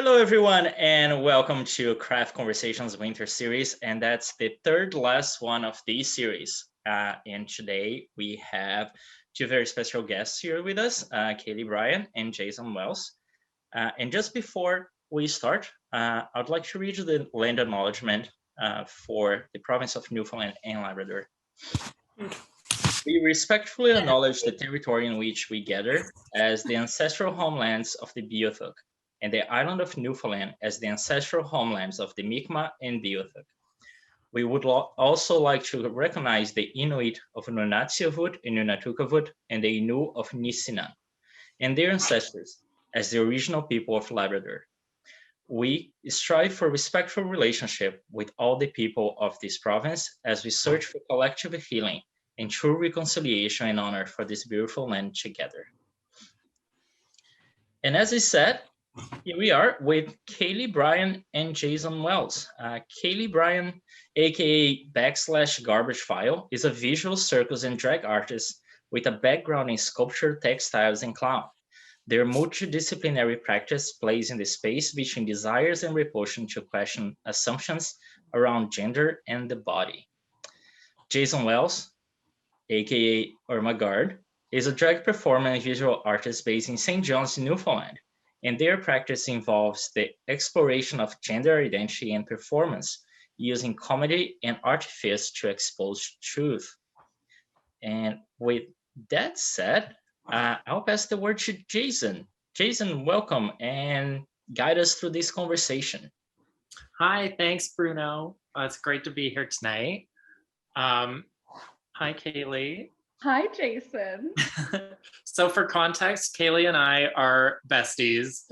Hello, everyone, and welcome to Craft Conversations Winter Series, and that's the third last one of this series. And today we have two very special guests here with us, Kailey Bryan and Jason Wells. And just before we start, I'd like to read you the land acknowledgement for the province of Newfoundland and Labrador. We respectfully acknowledge the territory in which we gather as the ancestral homelands of the Beothuk, and the island of Newfoundland as the ancestral homelands of the Mi'kmaq and Beothuk. We would also like to recognize the Inuit of Nunatsiavut and Nunatukavut and the Innu of Nisinan and their ancestors as the original people of Labrador. We strive for respectful relationship with all the people of this province as we search for collective healing and true reconciliation and honor for this beautiful land together. And as I said, here we are with Kailey Bryan and Jason Wells. Kailey Bryan, aka /garbagefile, is a visual circus and drag artist with a background in sculpture, textiles, and clown. Their multidisciplinary practice plays in the space between desires and repulsion to question assumptions around gender and the body. Jason Wells, aka Irma Gerd, is a drag performer and visual artist based in St. John's, Newfoundland, and their practice involves the exploration of gender identity and performance using comedy and artifice to expose truth. And with that said, I'll pass the word to Jason. Jason, welcome and guide us through this conversation. Hi, thanks, Bruno. It's great to be here tonight. Hi, Kailey. Hi, Jason. So for context, Kailey and I are besties.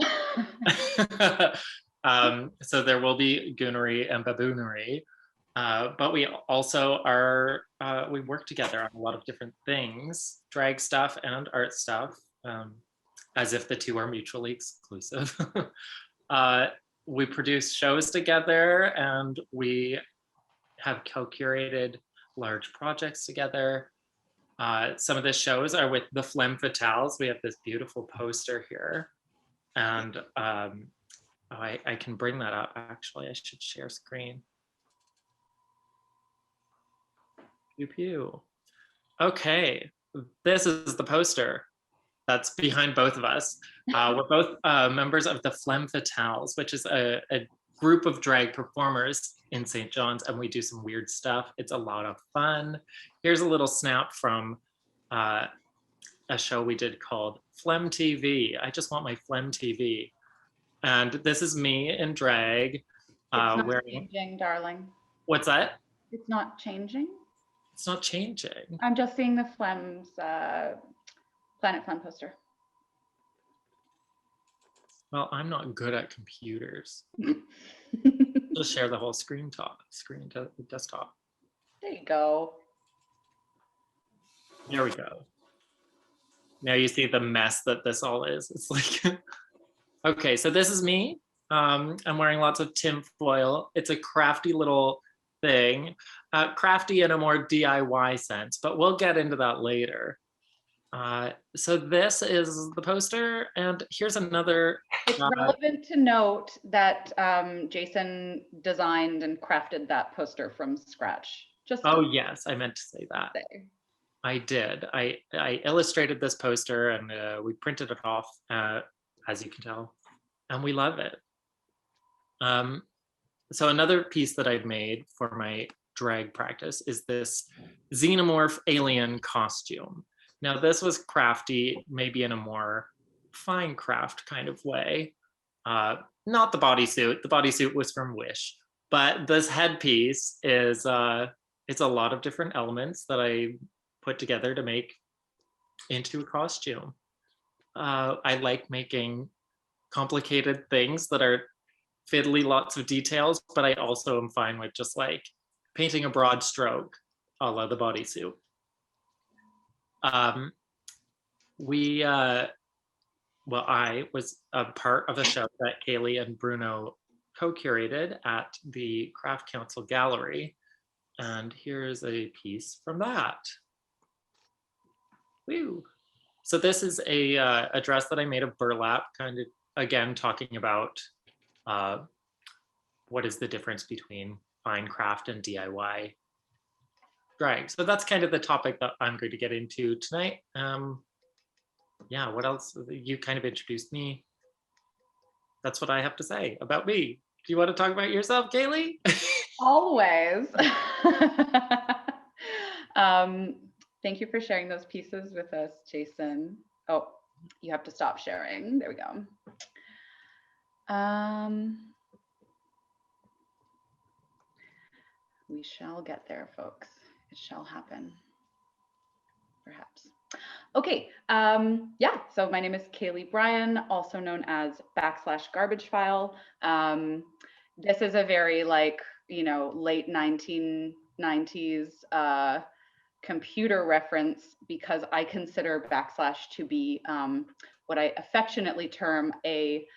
So there will be goonery and baboonery, but we also are, we work together on a lot of different things, drag stuff and art stuff, as if the two are mutually exclusive. We produce shows together and we have co-curated large projects together. Some of the shows are with the Femme Fatales. We have this beautiful poster here. And I can bring that up, actually. I should share screen. Pew pew. Okay, this is the poster that's behind both of us. We're both members of the Femme Fatales, which is a group of drag performers in St. John's, and we do some weird stuff. It's a lot of fun. Here's a little snap from a show we did called Phlegm TV. I just want my Phlegm TV. And this is me in drag. It's not wearing... changing, darling. What's that? It's not changing? It's not changing. I'm just seeing the Phlegm's Planet Fun poster. Well, I'm not good at computers. Just share the whole screen to the desktop. There you go. There we go. Now you see the mess that this all is. It's like, okay, so this is me. I'm wearing lots of tin foil. It's a crafty little thing, crafty in a more DIY sense, but we'll get into that later. So this is the poster, and here's another. It's relevant to note that Jason designed and crafted that poster from scratch. Oh yes, I meant to say that. I did. I illustrated this poster and we printed it off, as you can tell, and we love it. So another piece that I've made for my drag practice is this Xenomorph alien costume. Now this was crafty, maybe in a more fine craft kind of way. Not the bodysuit. The bodysuit was from Wish, but this headpiece is it's a lot of different elements that I put together to make into a costume. I like making complicated things that are fiddly, lots of details, but I also am fine with just like painting a broad stroke a la the bodysuit. Well, I was a part of a show that Kailey and Bruno co-curated at the Craft Council Gallery. And here's a piece from that. Woo. So this is a dress that I made of burlap, kind of, again, talking about what is the difference between fine craft and DIY drag? So that's kind of the topic that I'm going to get into tonight. Yeah, what else? You kind of introduced me. That's what I have to say about me. Do you want to talk about yourself, Kailey? Always. Thank you for sharing those pieces with us, Jason. Oh, you have to stop sharing. There we go. We shall get there, folks. It shall happen, perhaps. Okay, yeah, so my name is Kailey Bryan, also known as /garbagefile. This is a very late 1990s computer reference, because I consider / to be what I affectionately term a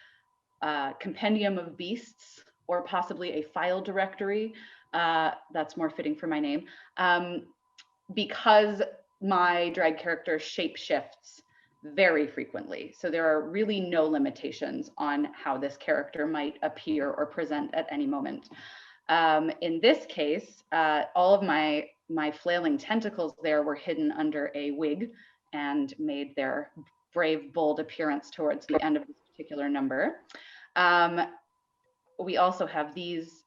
compendium of beasts, or possibly a file directory. That's more fitting for my name, because my drag character shapeshifts very frequently. So there are really no limitations on how this character might appear or present at any moment. In this case, all of my flailing tentacles there were hidden under a wig and made their brave, bold appearance towards the end of this particular number. We also have these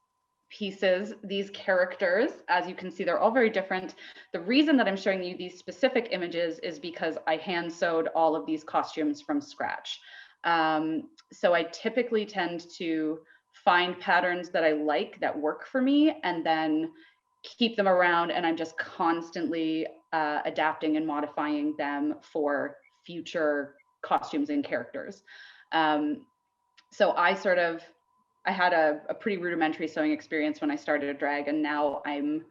pieces, these characters. As you can see, they're all very different. The reason that I'm showing you these specific images is because I hand sewed all of these costumes from scratch. So I typically tend to find patterns that I like, that work for me, and then keep them around, and I'm just constantly adapting and modifying them for future costumes and characters. So I had a pretty rudimentary sewing experience when I started a drag, and now I'm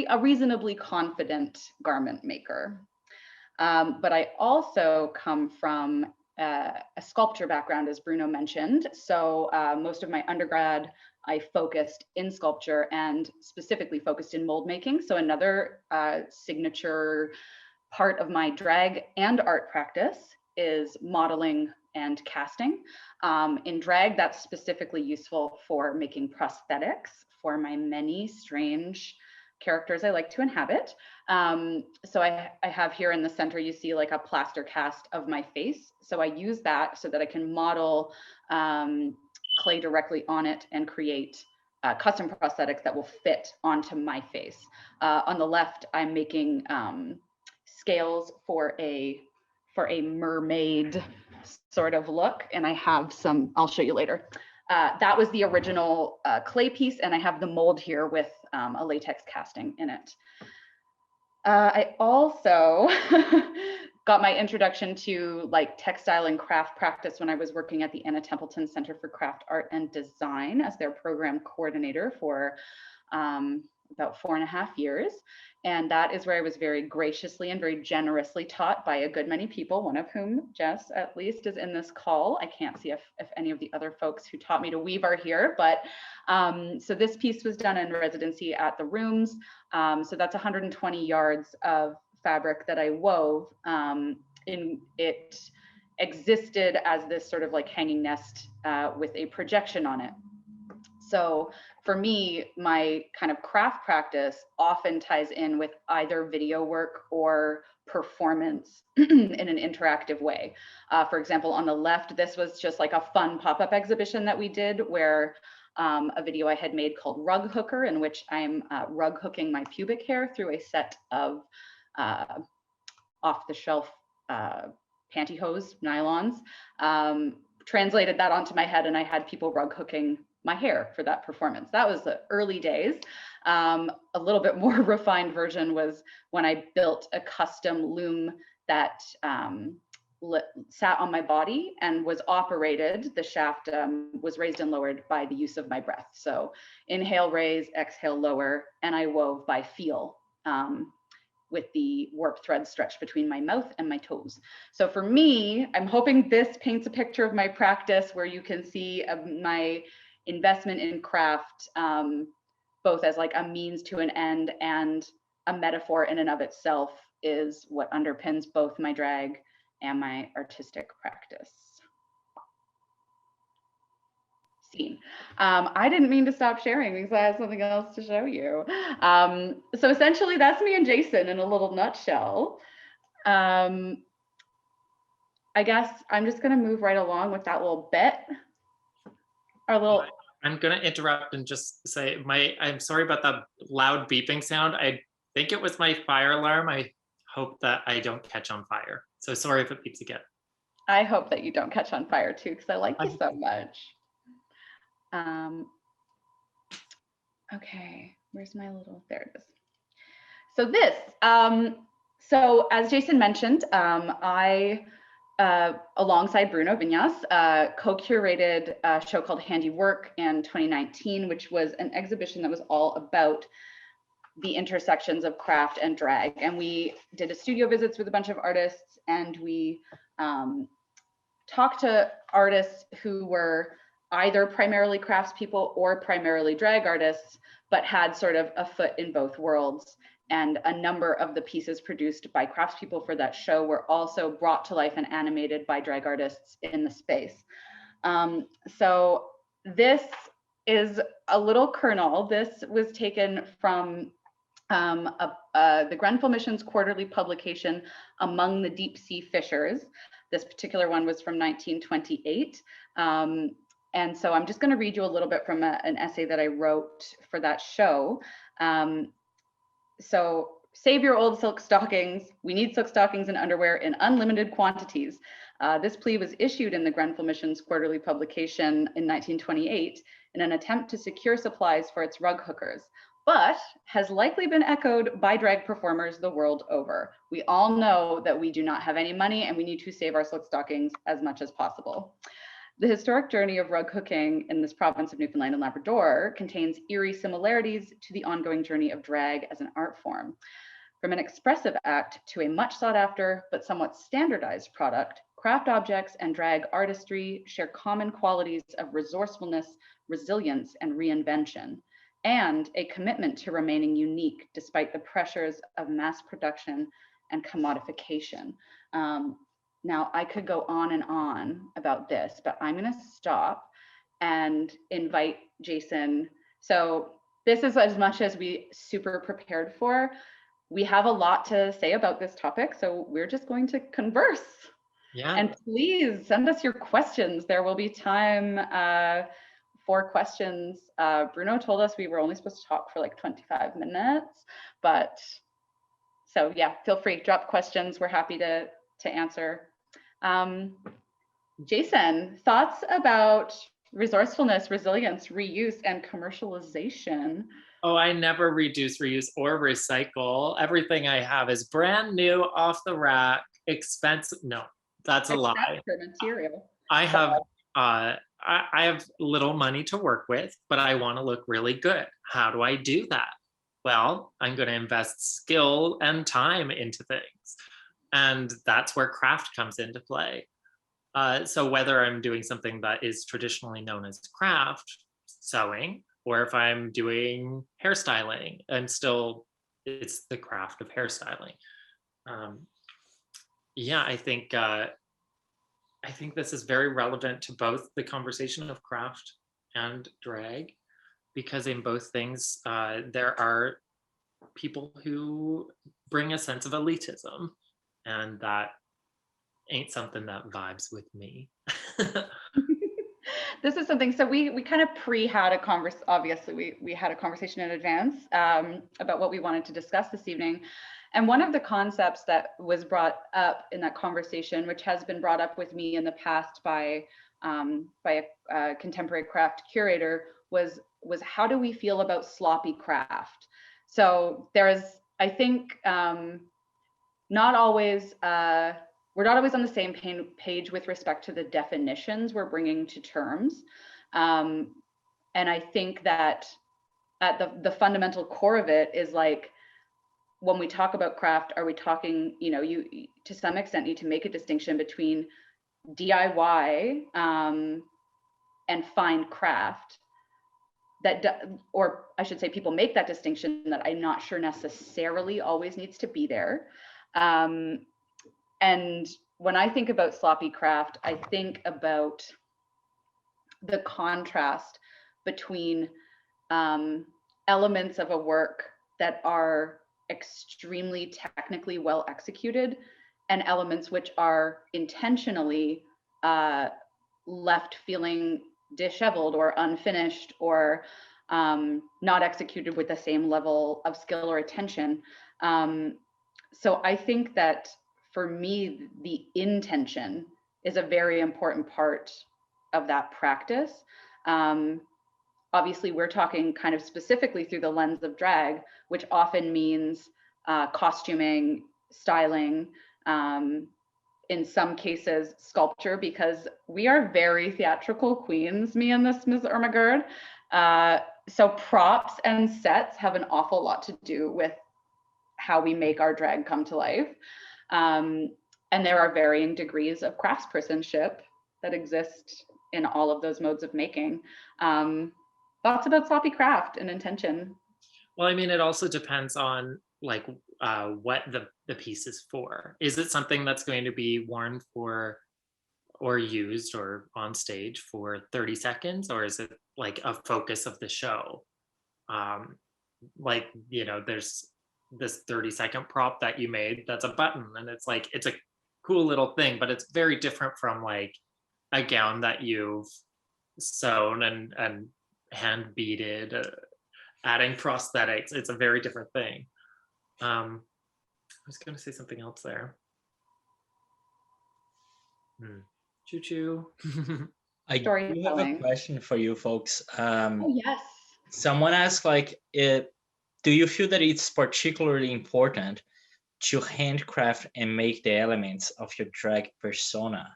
a reasonably confident garment maker. But I also come from a sculpture background, as Bruno mentioned. So most of my undergrad, I focused in sculpture, and specifically focused in mold making. So another signature part of my drag and art practice is modeling and casting. In drag, that's specifically useful for making prosthetics for my many strange characters I like to inhabit. So I have here in the center, you see like a plaster cast of my face. So I use that so that I can model clay directly on it and create custom prosthetics that will fit onto my face. On the left, I'm making scales for a mermaid sort of look, and I have some, I'll show you later. That was the original clay piece, and I have the mold here with a latex casting in it. I also got my introduction to like textile and craft practice when I was working at the Anna Templeton Center for Craft Art and Design as their program coordinator for about 4.5 years. And that is where I was very graciously and very generously taught by a good many people, one of whom, Jess, at least, is in this call. I can't see if any of the other folks who taught me to weave are here, but so this piece was done in residency at the Rooms. So that's 120 yards of fabric that I wove. It existed as this sort of like hanging nest with a projection on it. So for me, my kind of craft practice often ties in with either video work or performance in an interactive way. For example, on the left, this was just like a fun pop-up exhibition that we did where a video I had made called Rug Hooker, in which I'm rug hooking my pubic hair through a set of off-the-shelf pantyhose nylons. Translated that onto my head, and I had people rug hooking my hair for that performance. That was the early days. A little bit more refined version was when I built a custom loom that sat on my body and was operated. The shaft was raised and lowered by the use of my breath. So inhale, raise, exhale, lower, and I wove by feel with the warp thread stretched between my mouth and my toes. So for me, I'm hoping this paints a picture of my practice where you can see my investment in craft, both as like a means to an end and a metaphor in and of itself, is what underpins both my drag and my artistic practice. scene. I didn't mean to stop sharing because I had something else to show you. So essentially that's me and Jason in a little nutshell. I guess I'm just gonna move right along with that little bit. Our little. I'm gonna interrupt and just say I'm sorry about that loud beeping sound. I think it was my fire alarm. I hope that I don't catch on fire. So sorry if it beeps again. I hope that you don't catch on fire too, because I like you so much. Okay, where's my little, there it is. So this, so as Jason mentioned, I, alongside Bruno Viñas, co-curated a show called Handiwork in 2019, which was an exhibition that was all about the intersections of craft and drag. And we did a studio visits with a bunch of artists, and we talked to artists who were either primarily craftspeople or primarily drag artists, but had sort of a foot in both worlds. And a number of the pieces produced by craftspeople for that show were also brought to life and animated by drag artists in the space. So this is a little kernel. This was taken from the Grenfell Mission's quarterly publication, Among the Deep Sea Fishers. This particular one was from 1928. And so I'm just going to read you a little bit from an essay that I wrote for that show. So, save your old silk stockings. We need silk stockings and underwear in unlimited quantities. This plea was issued in the Grenfell Mission's quarterly publication in 1928 in an attempt to secure supplies for its rug hookers, but has likely been echoed by drag performers the world over. We all know that we do not have any money and we need to save our silk stockings as much as possible. The historic journey of rug hooking in this province of Newfoundland and Labrador contains eerie similarities to the ongoing journey of drag as an art form. From an expressive act to a much sought after but somewhat standardized product, craft objects and drag artistry share common qualities of resourcefulness, resilience, and reinvention, and a commitment to remaining unique despite the pressures of mass production and commodification. Now, I could go on and on about this, but I'm going to stop and invite Jason. So this is as much as we super prepared for. We have a lot to say about this topic, so we're just going to converse. Yeah. And please send us your questions. There will be time for questions. Bruno told us we were only supposed to talk for like 25 minutes, but so yeah, feel free, drop questions. We're happy to answer. Jason, thoughts about resourcefulness, resilience, reuse, and commercialization? Oh, I never reduce, reuse, or recycle. Everything I have is brand new, off the rack, expensive. No, that's a lie. For material. I have little money to work with, but I want to look really good. How do I do that? Well, I'm going to invest skill and time into things. And that's where craft comes into play. So whether I'm doing something that is traditionally known as craft, sewing, or if I'm doing hairstyling, it's the craft of hairstyling. Yeah, I think this is very relevant to both the conversation of craft and drag, because in both things, there are people who bring a sense of elitism. And that ain't something that vibes with me. This is something, so we kind of had a conversation, obviously we had a conversation in advance about what we wanted to discuss this evening. And one of the concepts that was brought up in that conversation, which has been brought up with me in the past by a contemporary craft curator, was how do we feel about sloppy craft? So there's, I think, we're not always on the same page with respect to the definitions we're bringing to terms. And I think that at the fundamental core of it is like, when we talk about craft, are we talking, you to some extent need to make a distinction between DIY and fine craft. Or I should say people make that distinction that I'm not sure necessarily always needs to be there. And when I think about sloppy craft, I think about the contrast between elements of a work that are extremely technically well executed and elements which are intentionally left feeling disheveled or unfinished or not executed with the same level of skill or attention. So I think that for me, the intention is a very important part of that practice. Obviously, we're talking kind of specifically through the lens of drag, which often means costuming, styling, in some cases, sculpture, because we are very theatrical queens, me and this Ms. Irma Gerd. So props and sets have an awful lot to do with how we make our drag come to life. And there are varying degrees of craftspersonship that exist in all of those modes of making. Thoughts about sloppy craft and intention? Well, I mean, it also depends on like what the piece is for. Is it something that's going to be worn for or used or on stage for 30 seconds, or is it like a focus of the show? Like, you know, there's this 30-second prop that you made that's a button, and it's like, it's a cool little thing, but it's very different from like a gown that you've sewn and hand beaded, adding prosthetics. It's a very different thing. I was going to say something else there. Choo choo. I do have a Storytelling. question for you folks. Oh, yes. Someone asked, like, do you feel that it's particularly important to handcraft and make the elements of your drag persona?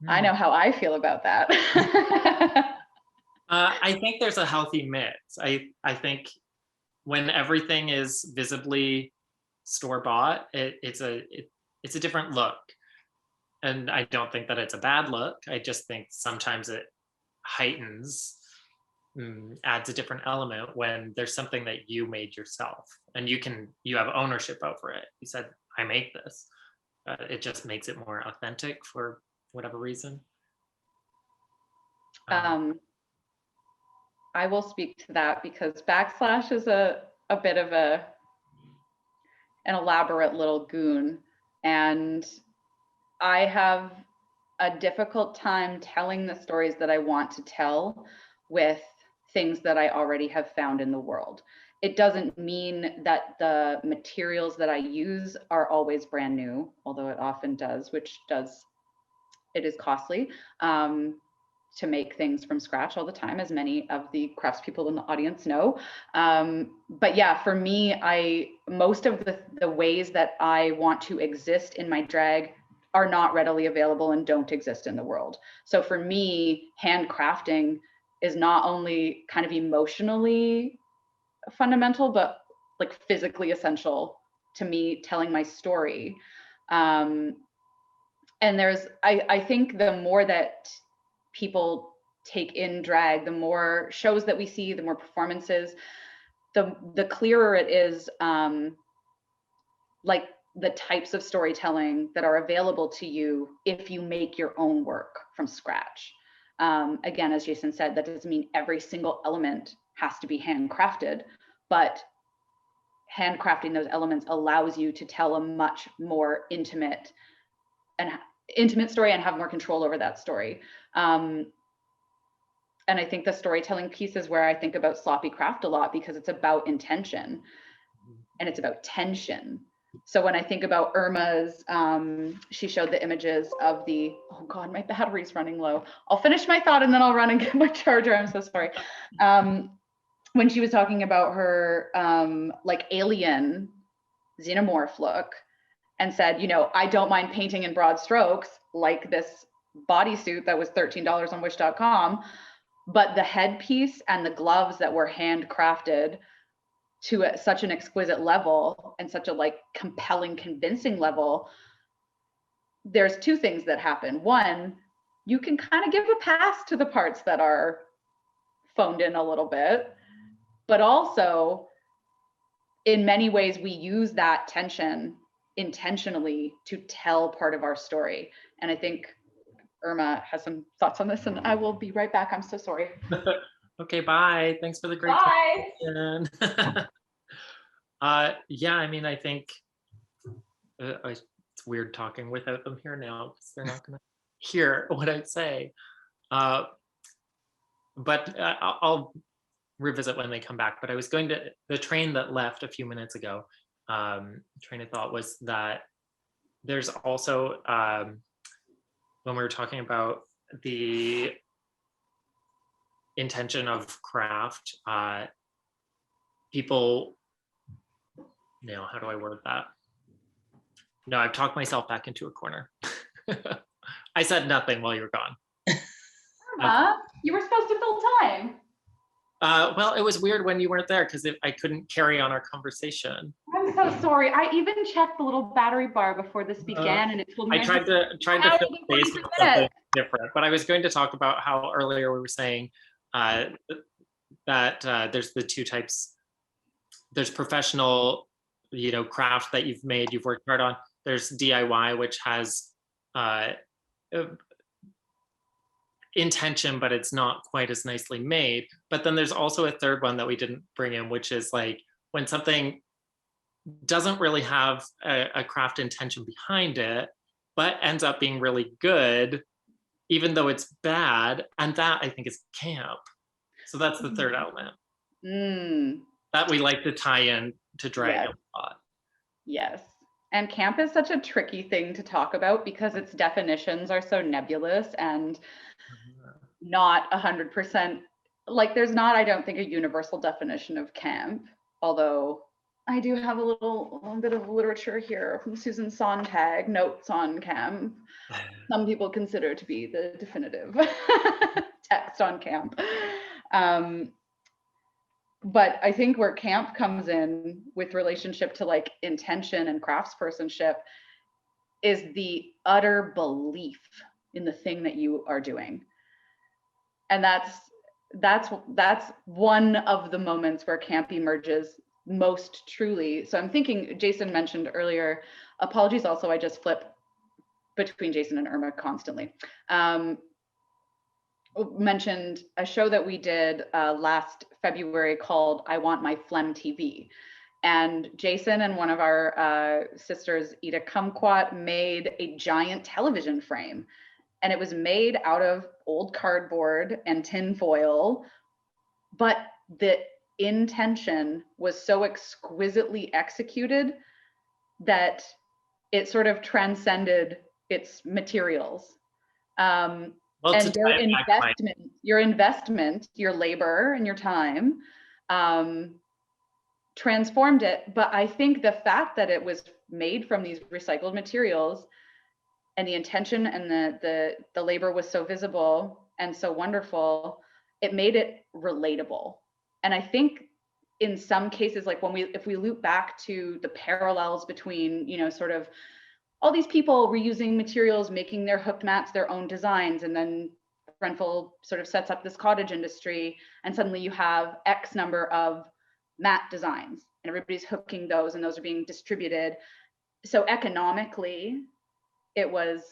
I know how I feel about that. I think there's a healthy mix. I think when everything is visibly store-bought, it's a different look. And I don't think that it's a bad look. I just think sometimes it heightens, adds a different element when there's something that you made yourself and you have ownership over it. You said, I make this. It just makes it more authentic for whatever reason. I will speak to that because backslash is a bit of an elaborate little goon, and I have a difficult time telling the stories that I want to tell with things that I already have found in the world. It doesn't mean that the materials that I use are always brand new, although it often does, it is costly to make things from scratch all the time, as many of the craftspeople in the audience know. But yeah, for me, most of the ways that I want to exist in my drag are not readily available and don't exist in the world. So for me, handcrafting is not only kind of emotionally fundamental, but like physically essential to me telling my story. And I think the more that people take in drag, the more shows that we see, the more performances, the clearer it is, like the types of storytelling that are available to you if you make your own work from scratch. Again, as Jason said, that doesn't mean every single element has to be handcrafted, but handcrafting those elements allows you to tell a much more intimate story and have more control over that story. And I think the storytelling piece is where I think about sloppy craft a lot, because it's about intention and it's about tension. So when I think about Irma's, she showed the images of oh God, my battery's running low. I'll finish my thought and then I'll run and get my charger. I'm so sorry. When she was talking about her like alien xenomorph look, and said, you know, I don't mind painting in broad strokes, like this bodysuit that was $13 on wish.com, but the headpiece and the gloves that were handcrafted to such an exquisite level and such a like compelling, convincing level, there's two things that happen. One, you can kind of give a pass to the parts that are phoned in a little bit, but also in many ways we use that tension intentionally to tell part of our story. And I think Irma has some thoughts on this, and I will be right back. I'm so sorry. Okay, bye. Thanks for the great Bye. conversation. Yeah, I mean, I think it's weird talking without them here now because they're not going to hear what I say. But I'll revisit when they come back. But I was going to, the train that left a few minutes ago, train of thought was that there's also, when we were talking about the intention of craft, people, no, how do I word that? No, I've talked myself back into a corner. I said nothing while you were gone. Irma, you were supposed to fill time. Well, it was weird when you weren't there because I couldn't carry on our conversation. I'm so sorry. I even checked the little battery bar before this began, and it told me I tried to fill space with something different, but I was going to talk about how earlier we were saying that there's the two types. There's professional, craft that you've made, you've worked hard on. There's DIY, which has intention, but it's not quite as nicely made. But then there's also a third one that we didn't bring in, which is like when something doesn't really have a craft intention behind it, but ends up being really good, even though it's bad. And that, I think, is camp. So that's the third element that we like to tie in to drag a lot. Yes. And camp is such a tricky thing to talk about because its definitions are so nebulous and not 100%, like there's not, I don't think, a universal definition of camp, although I do have a bit of literature here from Susan Sontag, notes on camp. Some people consider to be the definitive text on camp. But I think where camp comes in with relationship to like intention and craftspersonship is the utter belief in the thing that you are doing. And that's one of the moments where camp emerges most truly. So I'm thinking, Jason mentioned earlier, apologies also, I just flip between Jason and Irma constantly. Mentioned a show that we did last February called I Want My Phlegm TV. And Jason and one of our sisters, Ida Kumquat, made a giant television frame. And it was made out of old cardboard and tin foil, but the intention was so exquisitely executed that it sort of transcended its materials. And your investment, your labor and your time transformed it. But I think the fact that it was made from these recycled materials and the intention and the labor was so visible and so wonderful, it made it relatable. And I think in some cases, like if we loop back to the parallels between, sort of all these people reusing materials, making their hooked mats their own designs, and then Grenfell sort of sets up this cottage industry, and suddenly you have X number of mat designs, and everybody's hooking those, and those are being distributed. So economically, it was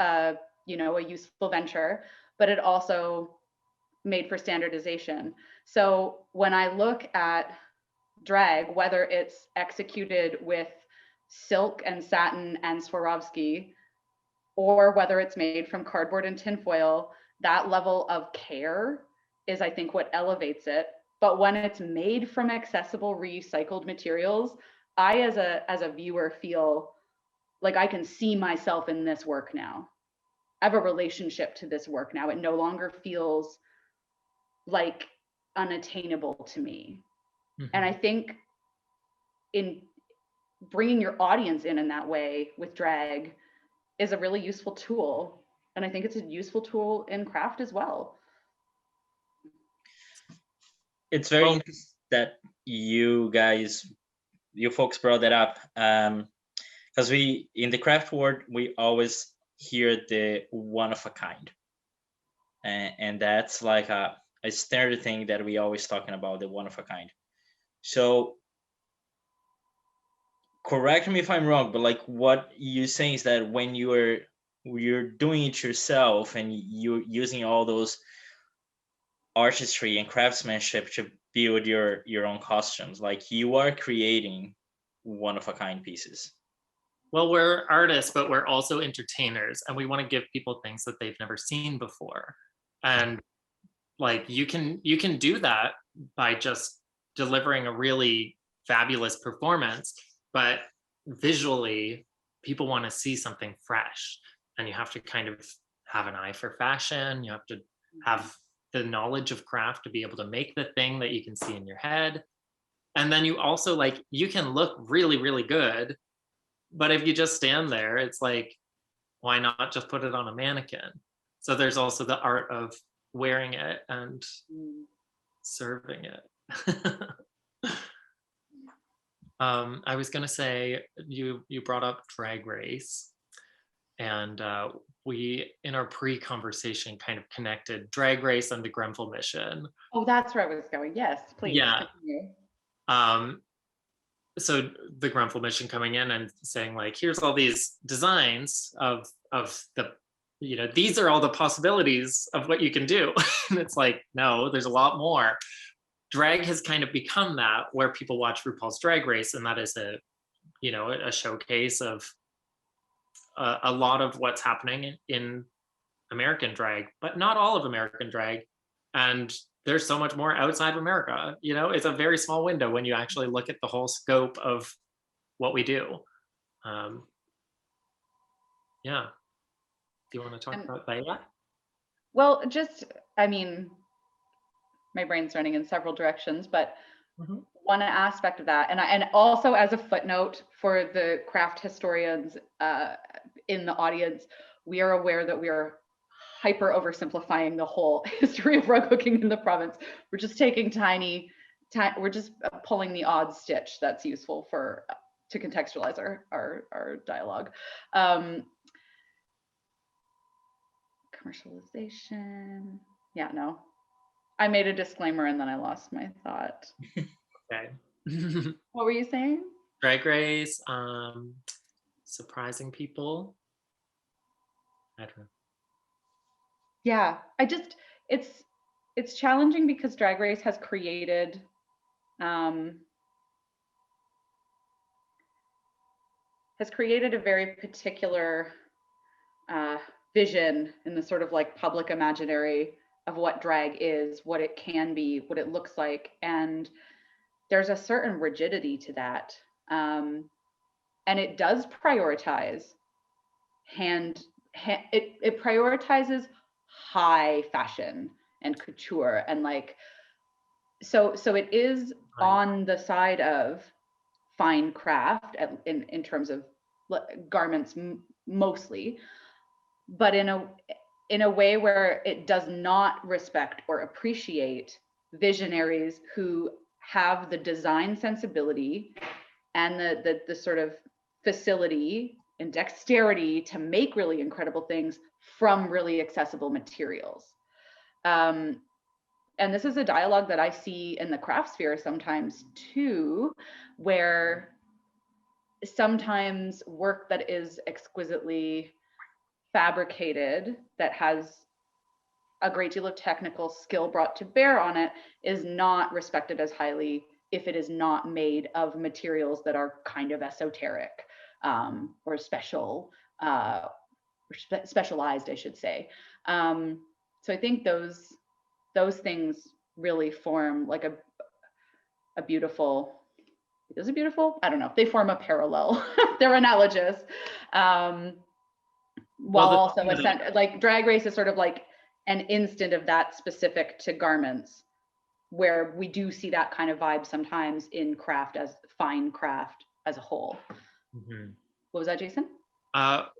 a useful venture, but it also made for standardization. So when I look at drag, whether it's executed with silk and satin and Swarovski, or whether it's made from cardboard and tinfoil, that level of care is, I think, what elevates it. But when it's made from accessible recycled materials, I, as a viewer, feel like I can see myself in this work now. I have a relationship to this work now. It no longer feels like unattainable to me. Mm-hmm. And I think in bringing your audience in that way with drag is a really useful tool. And I think it's a useful tool in craft as well. It's very interesting that you folks brought that up. Because in the craft world, we always hear the one of a kind. And that's like a standard thing that we always talking about, the one of a kind. So correct me if I'm wrong, but like what you're saying is that when you're doing it yourself and you're using all those artistry and craftsmanship to build your own costumes. Like you are creating one-of-a-kind pieces. Well, we're artists, but we're also entertainers, and we want to give people things that they've never seen before. And like you can do that by just delivering a really fabulous performance, but visually people want to see something fresh, and you have to kind of have an eye for fashion. You have to have the knowledge of craft to be able to make the thing that you can see in your head. And then you also, like, you can look really, really good, but if you just stand there, it's like, why not just put it on a mannequin? So there's also the art of wearing it and serving it. I was gonna say, you brought up Drag Race, and we, in our pre-conversation, kind of connected Drag Race and the Grenfell mission. Oh, that's where I was going. Yes, please. Yeah. So the Grenfell mission coming in and saying, like, here's all these designs of the, you know, these are all the possibilities of what you can do. And it's like, no, there's a lot more. Drag has kind of become that, where people watch RuPaul's Drag Race, and that is a, you know, a showcase of a lot of what's happening in American drag, but not all of American drag. And there's so much more outside of America. You know, it's a very small window when you actually look at the whole scope of what we do. Yeah. Do you want to talk about that? Well, just, I mean, my brain's running in several directions, but one aspect of that, and also as a footnote for the craft historians in the audience, we are aware that we are hyper oversimplifying the whole history of rug hooking in the province. We're just taking we're just pulling the odd stitch that's useful for to contextualize our dialogue. Commercialization. Yeah, no. I made a disclaimer and then I lost my thought. Okay. What were you saying? Drag Race, surprising people. I don't know. Yeah, it's challenging because Drag Race has created a very particular vision in the sort of like public imaginary of what drag is, what it can be, what it looks like. And there's a certain rigidity to that. And it does prioritize it prioritizes high fashion and couture, and like, so it is on the side of fine craft in terms of garments mostly, but in a way where it does not respect or appreciate visionaries who have the design sensibility and the sort of facility and dexterity to make really incredible things from really accessible materials. And this is a dialogue that I see in the craft sphere sometimes too, where sometimes work that is exquisitely fabricated, that has a great deal of technical skill brought to bear on it, is not respected as highly if it is not made of materials that are kind of esoteric or special, or specialized, I should say. So I think those things really form like a beautiful, is it beautiful? I don't know. They form a parallel. They're analogous. While also like Drag Race is sort of like an instant of that specific to garments, where we do see that kind of vibe sometimes in craft, as fine craft as a whole. What was that, Jason?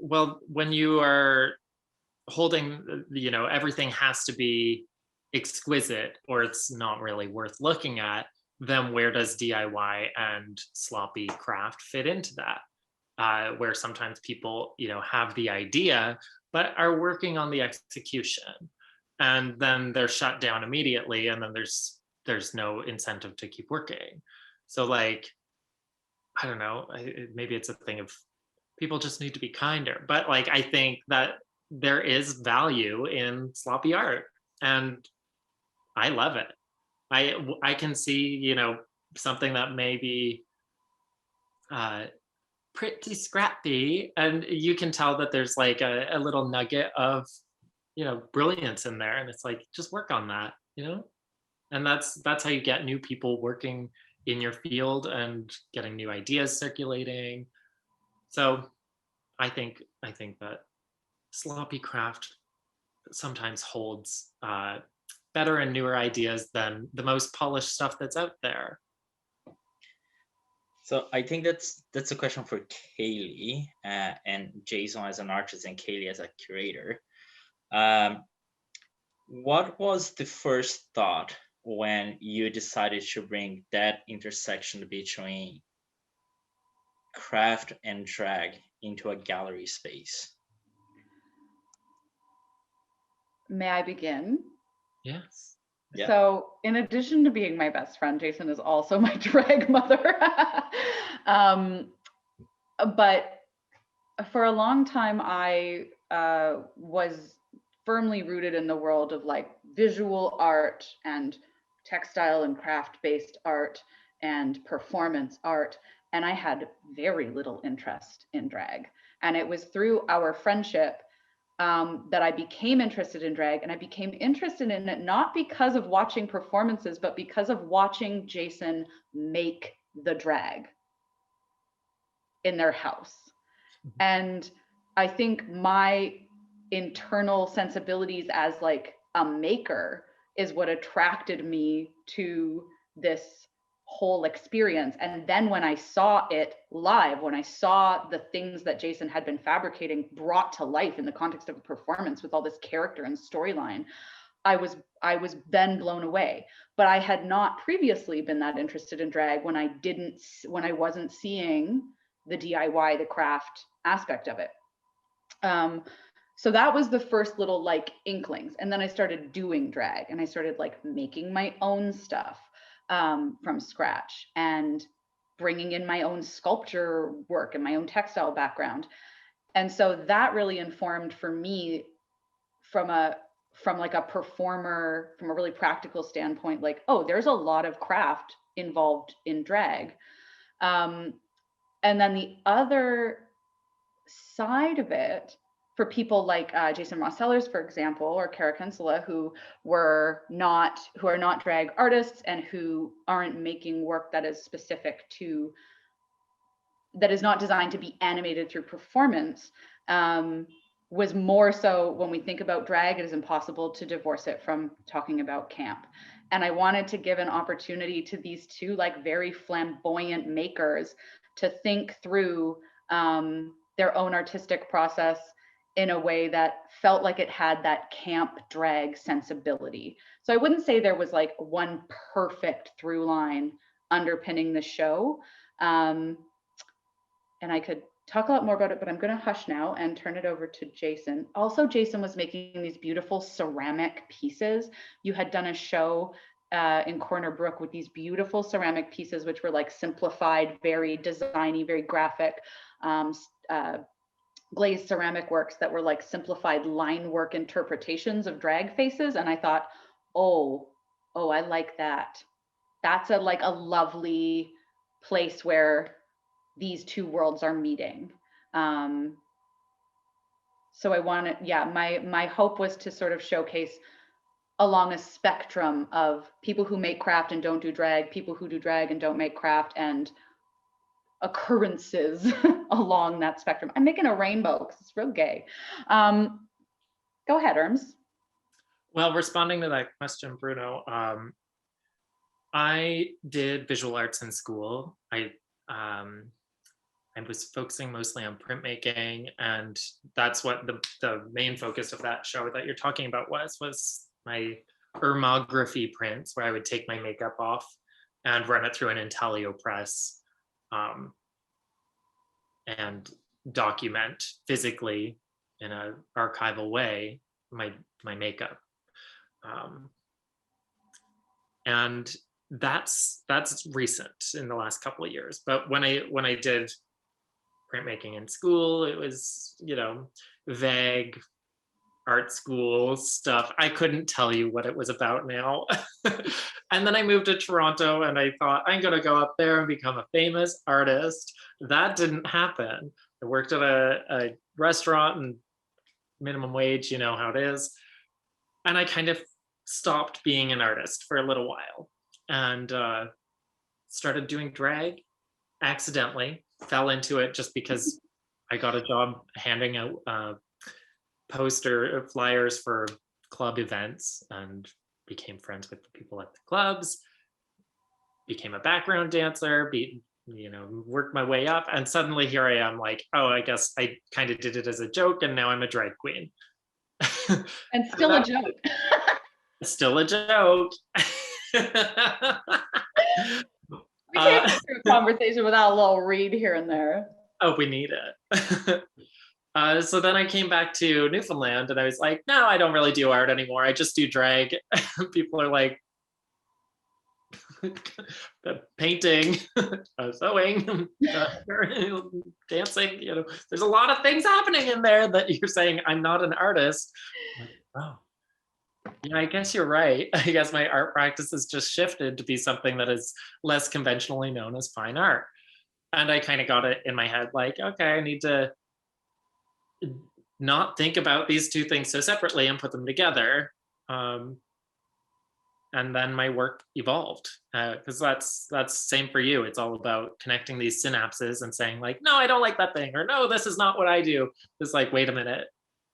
Well, when you are holding, you know, everything has to be exquisite or it's not really worth looking at, then where does DIY and sloppy craft fit into that? Where sometimes people, you know, have the idea, but are working on the execution, and then they're shut down immediately, and then there's no incentive to keep working. So like, I don't know, maybe it's a thing of people just need to be kinder. But like, I think that there is value in sloppy art, and I love it. I can see, you know, something that may be pretty scrappy, and you can tell that there's like a little nugget of, you know, brilliance in there, and it's like, just work on that, you know. And that's how you get new people working in your field and getting new ideas circulating. So I think that sloppy craft sometimes holds better and newer ideas than the most polished stuff that's out there. So I think that's a question for Kailey and Jason as an artist and Kailey as a curator. What was the first thought when you decided to bring that intersection between craft and drag into a gallery space? May I begin? Yes. Yeah. So in addition to being my best friend, Jason is also my drag mother. But for a long time, I was firmly rooted in the world of like visual art and textile and craft-based art and performance art. And I had very little interest in drag. And it was through our friendship that I became interested in drag, and I became interested in it not because of watching performances, but because of watching Jason make the drag in their house. And I think my internal sensibilities as like a maker is what attracted me to this whole experience. And then when I saw it live, when I saw the things that Jason had been fabricating brought to life in the context of a performance with all this character and storyline, I was then blown away. But I had not previously been that interested in drag when I wasn't seeing the DIY, the craft aspect of it. So that was the first little like inklings. And then I started doing drag, and I started like making my own stuff from scratch and bringing in my own sculpture work and my own textile background. And so that really informed for me from like a performer, from a really practical standpoint, like, oh, there's a lot of craft involved in drag. And then the other side of it, for people like Jason Ross Sellers, for example, or Kara Kinsella, who are not drag artists and who aren't making work that is specific to, that is not designed to be animated through performance, was more so when we think about drag, it is impossible to divorce it from talking about camp. And I wanted to give an opportunity to these two like very flamboyant makers to think through their own artistic process in a way that felt like it had that camp drag sensibility. So I wouldn't say there was like one perfect through line underpinning the show. And I could talk a lot more about it, but I'm going to hush now and turn it over to Jason. Also, Jason was making these beautiful ceramic pieces. You had done a show in Corner Brook with these beautiful ceramic pieces, which were like simplified, very designy, very graphic, glazed ceramic works that were like simplified line work interpretations of drag faces. And I thought, oh, I like that. That's a lovely place where these two worlds are meeting. So I wanted, my hope was to sort of showcase along a spectrum of people who make craft and don't do drag, people who do drag and don't make craft, and occurrences along that spectrum. I'm making a rainbow because it's real gay. Go ahead, Irms. Well, responding to that question, Bruno, I did visual arts in school. I was focusing mostly on printmaking, and that's what the main focus of that show that you're talking about was my Irmography prints, where I would take my makeup off and run it through an intaglio press and document physically in an archival way my makeup. And that's recent in the last couple of years. But when I did printmaking in school. It was, vague art school stuff. I couldn't tell you what it was about now. And then I moved to Toronto and I thought, I'm going to go up there and become a famous artist. That didn't happen. I worked at a restaurant and minimum wage, you know how it is. And I kind of stopped being an artist for a little while and started doing drag accidentally, fell into it just because I got a job handing out poster flyers for club events and became friends with the people at the clubs, became a background dancer, worked my way up, and suddenly here I am like, oh, I guess I kind of did it as a joke and now I'm a drag queen. And still a joke. Still a joke. We can't get through a conversation without a little read here and there. Oh, we need it. So then I came back to Newfoundland and I was like, no, I don't really do art anymore. I just do drag. People are like, painting, sewing, dancing, there's a lot of things happening in there that you're saying I'm not an artist. Like, oh, yeah, I guess you're right. I guess my art practice has just shifted to be something that is less conventionally known as fine art. And I kind of got it in my head like, okay, I need to not think about these two things so separately and put them together. And then my work evolved because that's same for you. It's all about connecting these synapses and saying like, no, I don't like that thing, or no, this is not what I do. It's like, wait a minute.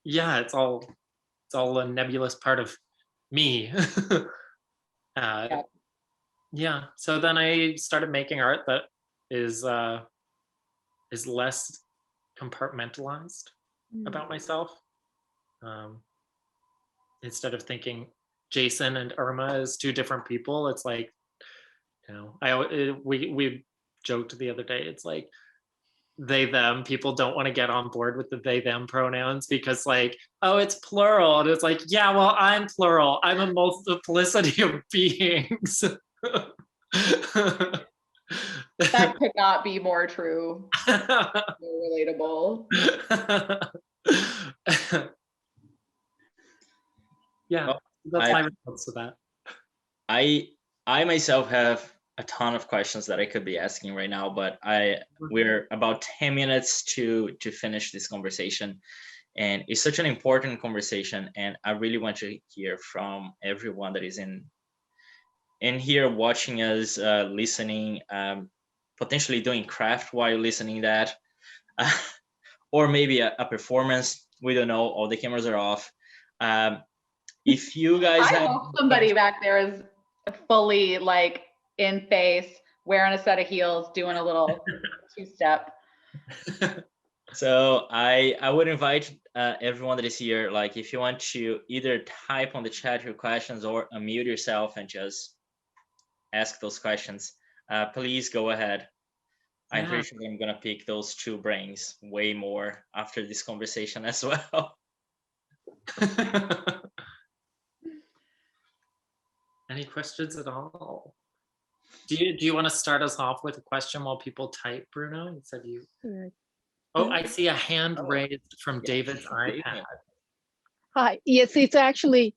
Yeah, it's all a nebulous part of me. Yeah. So then I started making art that is less compartmentalized about myself. Instead of thinking Jason and Irma as two different people, it's like, we joked the other day, it's like they them, people don't want to get on board with the they them pronouns because like, oh, it's plural, and it's like, yeah, well, I'm plural, I'm a multiplicity of beings. That could not be more true. More relatable. Yeah, well, that's my response to that. I myself have a ton of questions that I could be asking right now, but we're about 10 minutes to finish this conversation, and it's such an important conversation, and I really want to hear from everyone that is in here watching us, listening, potentially doing craft while listening that, or maybe a performance. We don't know. All the cameras are off. If you guys I hope somebody back there is fully like in face, wearing a set of heels, doing a little two-step. So I would invite everyone that is here, like if you want to either type on the chat your questions or unmute yourself and just ask those questions, please go ahead. I'm pretty sure I'm gonna pick those two brains way more after this conversation as well. Any questions at all? Do you want to start us off with a question while people type, Bruno? You said you. Oh, I see a hand raised from David's iPad. Hi. Yes, it's actually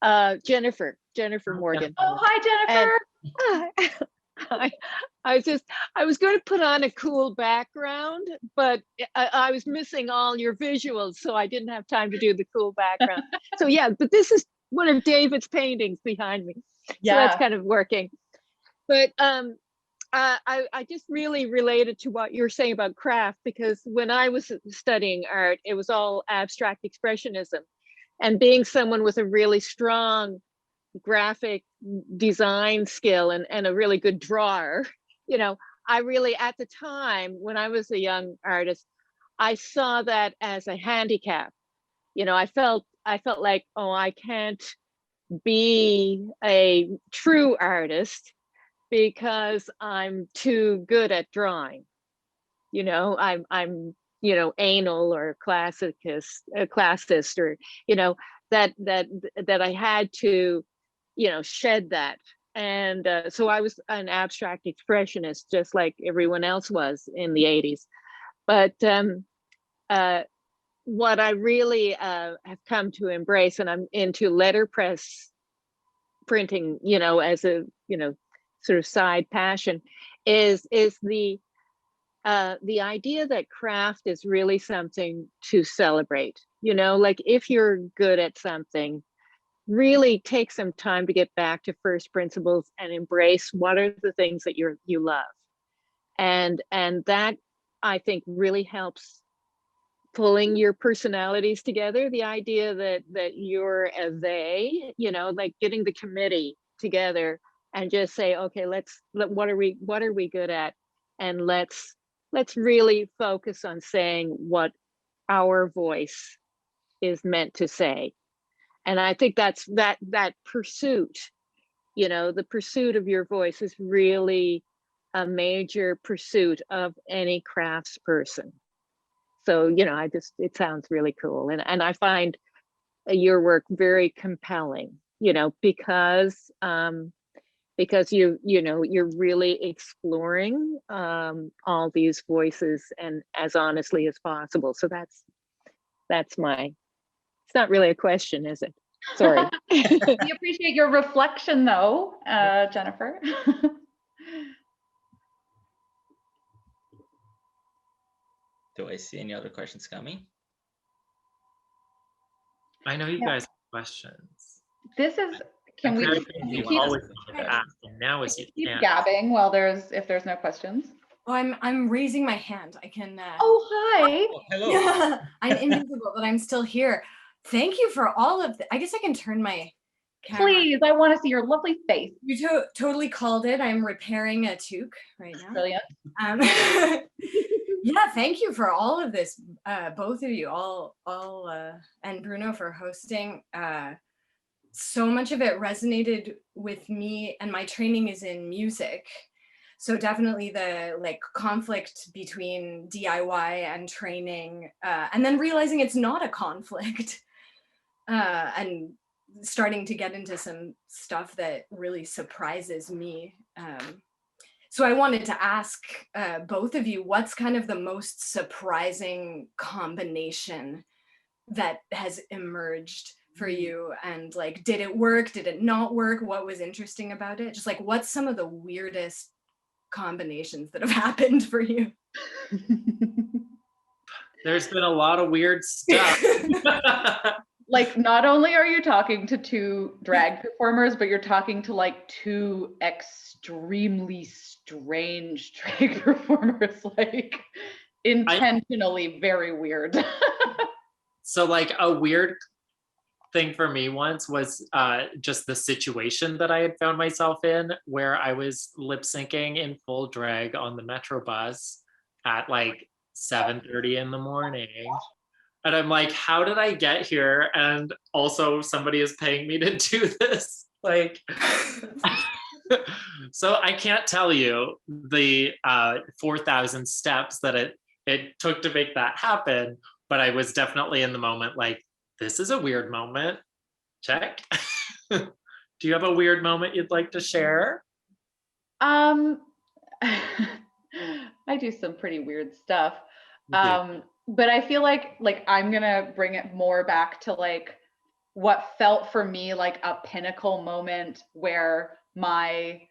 Jennifer Morgan. Oh, hi, Jennifer. I was going to put on a cool background, but I was missing all your visuals, so I didn't have time to do the cool background. So yeah, but this is one of David's paintings behind me. Yeah. So that's kind of working. But I just really related to what you're saying about craft, because when I was studying art, it was all abstract expressionism, and being someone with a really strong graphic design skill and a really good drawer, I really, at the time when I was a young artist, I saw that as a handicap. I felt like, oh, I can't be a true artist because I'm too good at drawing. I'm anal or classicist, or that I had to shed that. And so I was an abstract expressionist, just like everyone else was in the 80s. But what I really have come to embrace, and I'm into letterpress printing, as a, sort of side passion, is the idea that craft is really something to celebrate. Like if you're good at something, really take some time to get back to first principles and embrace what are the things that you love. And that, I think, really helps pulling your personalities together. The idea that you're a they, like getting the committee together and just say, okay, what are we good at? And let's really focus on saying what our voice is meant to say. And I think that's that pursuit, the pursuit of your voice is really a major pursuit of any crafts person. So, it sounds really cool. And I find your work very compelling, because you're really exploring all these voices and as honestly as possible. So that's it's not really a question, is it? Sorry. We appreciate your reflection though, Jennifer. Do I see any other questions coming? I know you guys have questions. This is, can we You keep, always wanted to ask, and now is keep gabbing while if there's no questions? Oh, I'm raising my hand. I can. Oh, hi. Oh, hello. I'm invisible, but I'm still here. Thank you for all of I guess I can turn my camera. Please, I want to see your lovely face. You totally called it. I'm repairing a toque right now. Brilliant. Yeah, thank you for all of this, both of you, all, and Bruno for hosting. So much of it resonated with me, and my training is in music. So definitely the conflict between DIY and training, and then realizing it's not a conflict, and starting to get into some stuff that really surprises me. So I wanted to ask both of you, what's kind of the most surprising combination that has emerged for you? And did it work? Did it not work? What was interesting about it? Just what's some of the weirdest combinations that have happened for you? There's been a lot of weird stuff. Not only are you talking to two drag performers, but you're talking to two extremely strange drag performers, intentionally very weird. So a weird thing for me once was just the situation that I had found myself in, where I was lip syncing in full drag on the Metro bus at 7:30 in the morning. And I'm like, how did I get here? And also somebody is paying me to do this. So I can't tell you the 4,000 steps that it took to make that happen, but I was definitely in the moment this is a weird moment. Check. Do you have a weird moment you'd like to share? I do some pretty weird stuff. But I feel like I'm gonna bring it more back to what felt for me a pinnacle moment where my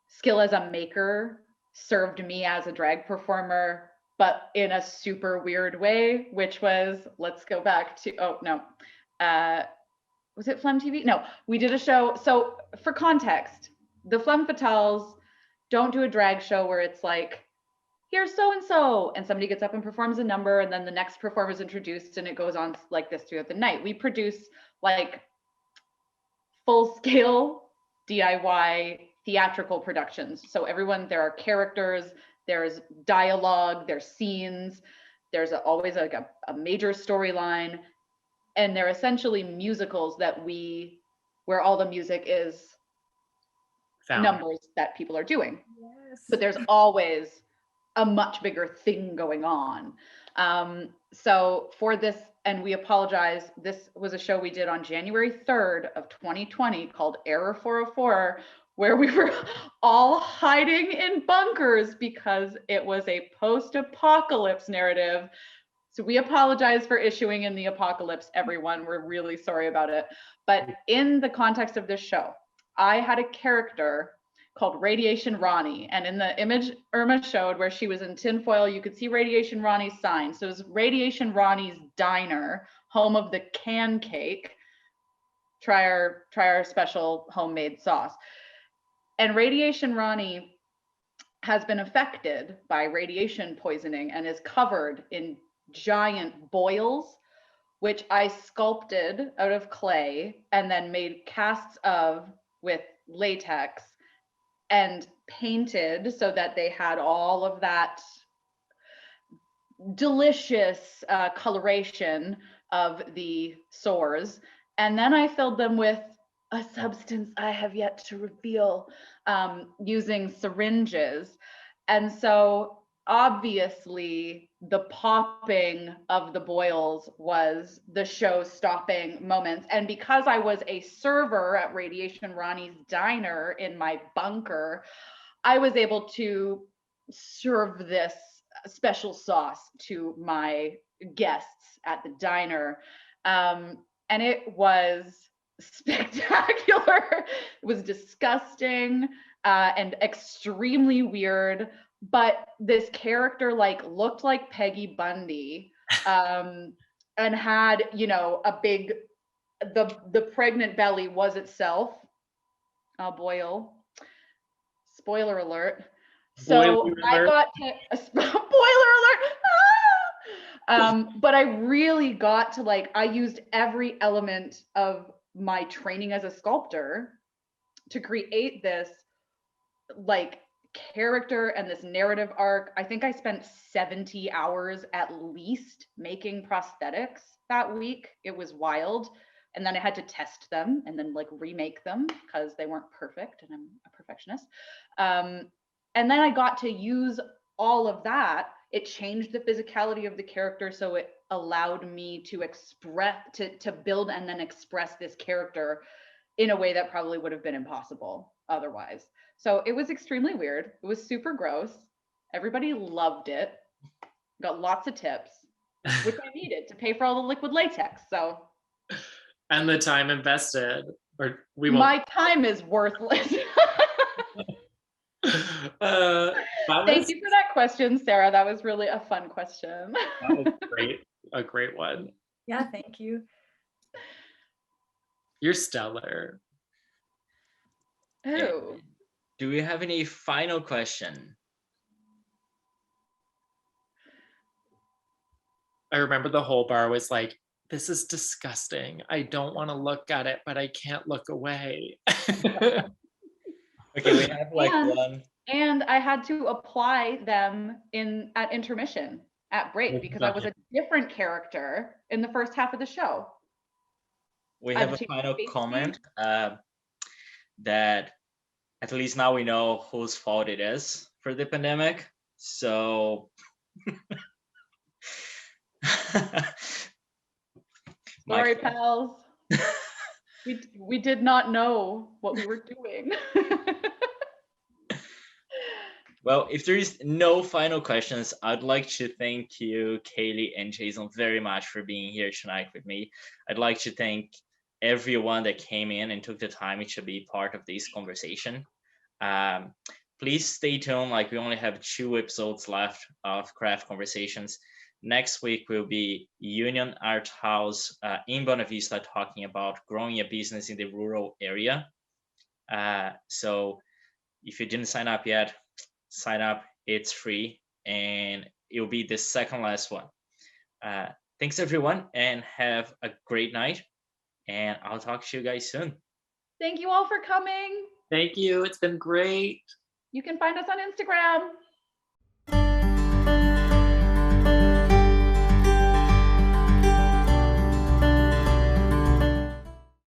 skill as a maker served me as a drag performer, but in a super weird way, which was, let's go back to, was it Phlegm TV? No, we did a show. So for context, the Femme Fatales don't do a drag show where it's here's so-and-so, and somebody gets up and performs a number, and then the next performer is introduced, and it goes on like this throughout the night. We produce full-scale DIY theatrical productions. So there are characters, there's dialogue, there's scenes, there's always a major storyline, and they're essentially musicals where all the music is numbers that people are doing. Yes. But there's always a much bigger thing going on. So for this, and we apologize, this was a show we did on January 3rd of 2020 called Error 404, where we were all hiding in bunkers because it was a post-apocalypse narrative. So we apologize for issuing in the apocalypse, everyone. We're really sorry about it. But in the context of this show, I had a character called Radiation Ronnie. And in the image Irma showed where she was in tinfoil, you could see Radiation Ronnie's sign. So it was Radiation Ronnie's Diner, home of the can cake. Try our special homemade sauce. And Radiation Ronnie has been affected by radiation poisoning and is covered in giant boils, which I sculpted out of clay and then made casts of with latex and painted so that they had all of that delicious coloration of the sores. And then I filled them with a substance I have yet to reveal, using syringes. And so obviously the popping of the boils was the show stopping moments. And because I was a server at Radiation Ronnie's Diner in my bunker, I was able to serve this special sauce to my guests at the diner. And it was spectacular. It was disgusting and extremely weird. But this character like looked like Peggy Bundy, and had, you know, a big, the pregnant belly was itself a boil. Spoiler alert. So I got to spoiler alert. But I really got to like, I used every element of my training as a sculptor to create this like character and this narrative arc. I think I spent 70 hours at least making prosthetics that week. It was wild. And then I had to test them and then like remake them because they weren't perfect and I'm a perfectionist. And then I got to use all of that. It changed the physicality of the character. So it allowed me to express, to build and then express this character in a way that probably would have been impossible otherwise. So it was extremely weird. It was super gross. Everybody loved it. Got lots of tips, which I needed to pay for all the liquid latex. So. And the time invested, or we won't. My time is worthless. Thank you for that question, Sarah. That was really a fun question. That was great. A great one. Yeah, thank you. You're stellar. Oh. Do we have any final question? I remember the whole bar was like, this is disgusting. I don't want to look at it, but I can't look away. Okay, we have like one. And I had to apply them at intermission at break because I was a different character in the first half of the show. We have a final comment that at least now we know whose fault it is for the pandemic. So sorry, pals. We did not know what we were doing. Well, if there is no final questions, I'd like to thank you, Kailey and Jason, very much for being here tonight with me. I'd like to thank everyone that came in and took the time to be part of this conversation. Please stay tuned. Like, we only have 2 episodes left of Craft Conversations. Next week will be Union Art House in Buena Vista, talking about growing a business in the rural area. So if you didn't sign up yet, sign up. It's free and it'll be the second last one. Thanks everyone and have a great night, and I'll talk to you guys soon. Thank you all for coming. Thank you. It's been great. You can find us on Instagram.